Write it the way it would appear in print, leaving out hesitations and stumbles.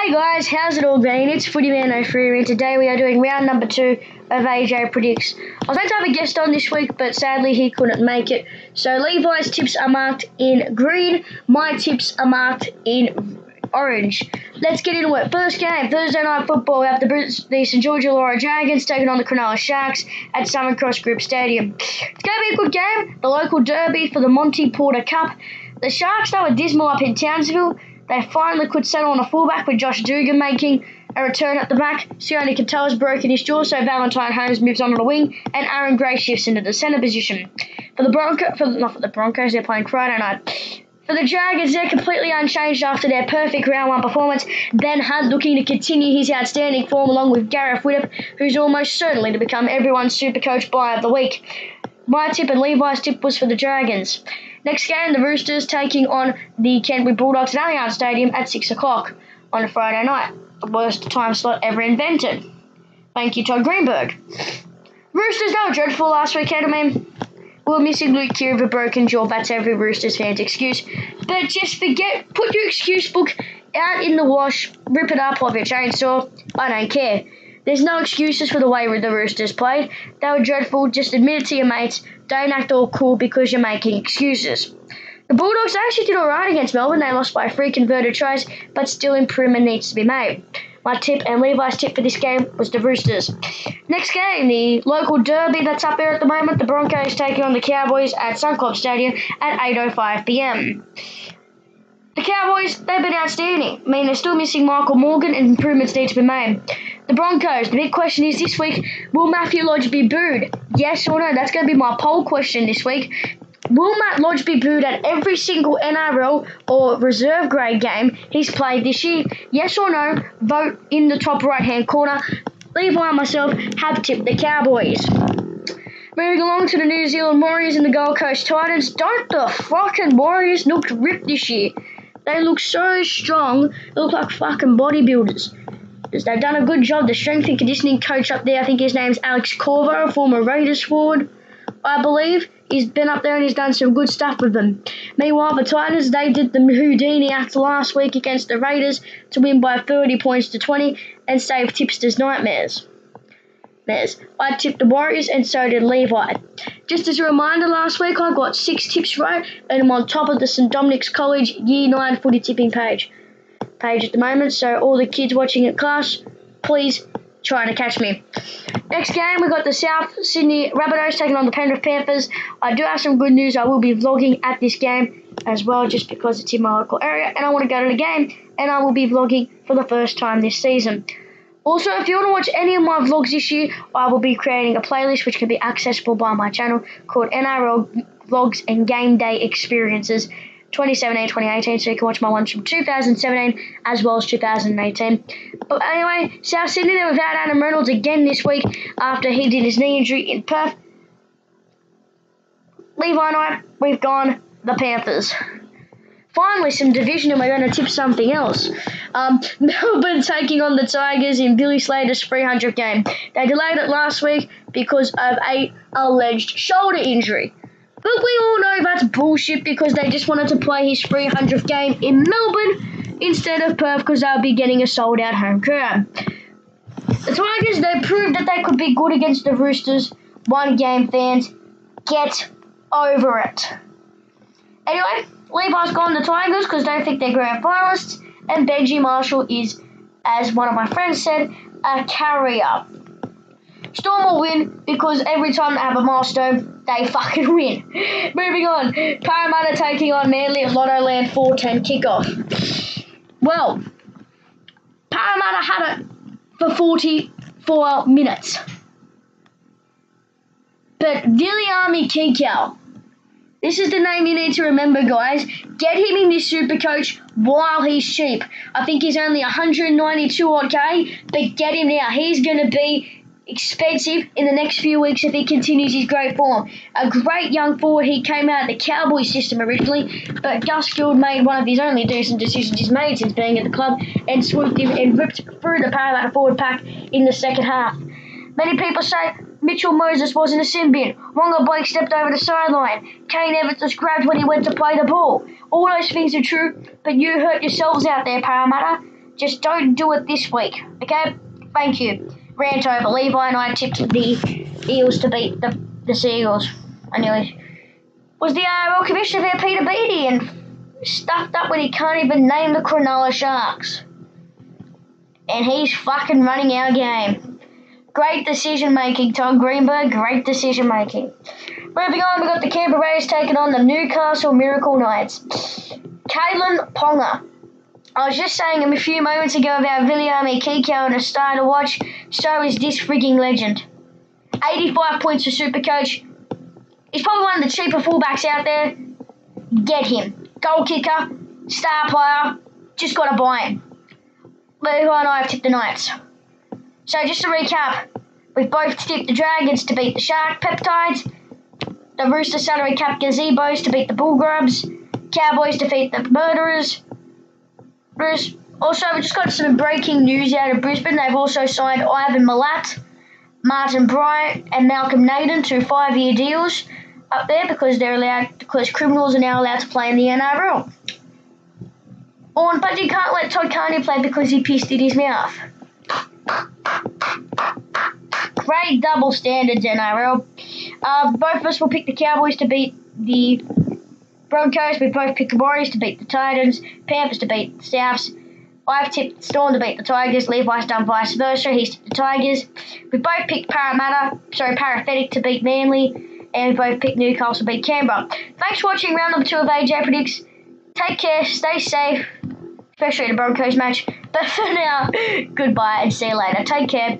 Hey guys, how's it all been? It's Footyman03 and today we are doing round number 2 of AJ Predicts. I was meant to have a guest on this week, but sadly he couldn't make it. So Levi's tips are marked in green, my tips are marked in orange. Let's get into it. First game, Thursday Night Football. We have the St George Illawarra Dragons taking on the Cronulla Sharks at Southern Cross Group Stadium. It's going to be a good game, the local derby for the Monty Porter Cup. The Sharks, they were dismal up in Townsville. They finally could settle on a fullback with Josh Dugan making a return at the back. Sione Katoa's broken his jaw, so Valentine Holmes moves on to the wing, and Aaron Gray shifts into the centre position. For the Broncos, they're playing Friday night. For the Dragons, they're completely unchanged after their perfect round 1 performance. Ben Hunt looking to continue his outstanding form along with Gareth Widdop, who's almost certainly to become everyone's Supercoach Buy of the Week. My tip and Levi's tip was for the Dragons. Next game, the Roosters taking on the Canterbury Bulldogs at Allianz Stadium at 6 o'clock on a Friday night. The worst time slot ever invented. Thank you, Todd Greenberg. Roosters, they were dreadful last weekend. We were missing Luke Keary with a broken jaw. That's every Roosters fan's excuse. But just forget, put your excuse book out in the wash, rip it up off your chainsaw. I don't care. There's no excuses for the way the Roosters played. They were dreadful. Just admit it to your mates. Don't act all cool because you're making excuses. The Bulldogs actually did alright against Melbourne. They lost by 3 converted tries, but still improvement needs to be made. My tip and Levi's tip for this game was the Roosters. Next game, the local derby that's up there at the moment. The Broncos taking on the Cowboys at Suncorp Stadium at 8:05 p.m. The Cowboys, they've been outstanding. They're still missing Michael Morgan and improvements need to be made. The Broncos, the big question is this week, will Matthew Lodge be booed? Yes or no? That's going to be my poll question this week. Will Matt Lodge be booed at every single NRL or reserve grade game he's played this year? Yes or no? Vote in the top right-hand corner. Levi and myself have tipped the Cowboys. Moving along to the New Zealand Warriors and the Gold Coast Titans. Don't the fucking Warriors look ripped this year? They look so strong. They look like fucking bodybuilders. They've done a good job. The strength and conditioning coach up there, I think his name's Alex Corvo, former Raiders forward, I believe. He's been up there and he's done some good stuff with them. Meanwhile, the Titans, they did the Houdini act last week against the Raiders to win by 30 points to 20 and save tipsters' nightmares. I tipped the Warriors and so did Levi. Just as a reminder, last week I got 6 tips right and I'm on top of the St Dominic's College Year 9 footy tipping page at the moment, so all the kids watching at class, please try to catch me. Next game, we got the South Sydney Rabbitohs taking on the Penrith Panthers. I do have some good news. I will be vlogging at this game as well, just because it's in my local area and I want to go to the game, and I will be vlogging for the first time this season. Also, if you want to watch any of my vlogs this year, I will be creating a playlist which can be accessible by my channel called NRL Vlogs and Game Day Experiences 2017-2018, so you can watch my ones from 2017 as well as 2018. But anyway, South Sydney, they're without Adam Reynolds again this week after he did his knee injury in Perth. Levi and I, we've gone the Panthers. Finally, some division, and we're going to tip something else. Melbourne taking on the Tigers in Billy Slater's 300th game. They delayed it last week because of a alleged shoulder injury. But we all know that's bullshit because they just wanted to play his 300th game in Melbourne instead of Perth because they'll be getting a sold-out home crowd. The Tigers, they proved that they could be good against the Roosters. One game, fans. Get over it. Anyway, Levi's gone the Tigers because they think they're grand finalists, and Benji Marshall is, as one of my friends said, a carrier. Storm will win because every time they have a milestone, they fucking win. Moving on, Parramatta taking on Manly at Lottoland 4:10 kickoff. Well, Parramatta had it for 44 minutes. But Viliami Kikau, this is the name you need to remember, guys. Get him in this Supercoach while he's cheap. I think he's only 192 odd K, but get him now. He's going to be expensive in the next few weeks if he continues his great form. A great young forward. He came out of the Cowboys system originally, but Gus Gould made one of his only decent decisions he's made since being at the club and swooped him and ripped through the Parramatta forward pack in the second half. Many people say Mitchell Moses wasn't a sin bin. Wonga Blake stepped over the sideline. Kane Evans was grabbed when he went to play the ball. All those things are true, but you hurt yourselves out there, Parramatta. Just don't do it this week, okay? Thank you. Rant over. Levi and I tipped the Eels to beat the Seagulls. Anyway, was the ARL commissioner there, Peter Beattie, and stuffed up when he can't even name the Cronulla Sharks. And he's fucking running our game. Great decision making, Todd Greenberg. Great decision making. Moving on, we've got the Canberra Rays taking on the Newcastle Miracle Knights. Kalyn Ponga. I was just saying him a few moments ago about Viliame Kikau and a star to watch. So is this frigging legend. 85 points for Supercoach. He's probably one of the cheaper fullbacks out there. Get him. Goal kicker, star player, just got to buy him. Levi and I have tipped the Knights. So just to recap, we've both tipped the Dragons to beat the Shark Peptides, the Rooster Salary Cap Gazebos to beat the Bullgrubs, Cowboys to beat the Murderers. Also, we just got some breaking news out of Brisbane. They've also signed Ivan Milat, Martin Bryant, and Malcolm Naden to 5-year deals up there because criminals are now allowed to play in the NRL. But you can't let Todd Carney play because he pissed in his mouth. Great double standards, NRL. Both of us will pick the Cowboys to beat the Broncos. We both picked the Warriors to beat the Titans, Panthers to beat the Souths. I've tipped Storm to beat the Tigers. Levi's done vice versa. He's tipped the Tigers. We both picked Parathetic to beat Manly, and we both picked Newcastle to beat Canberra. Thanks for watching round number 2 of AJ Predicts. Take care, stay safe, especially the Broncos match. But for now, goodbye and see you later. Take care.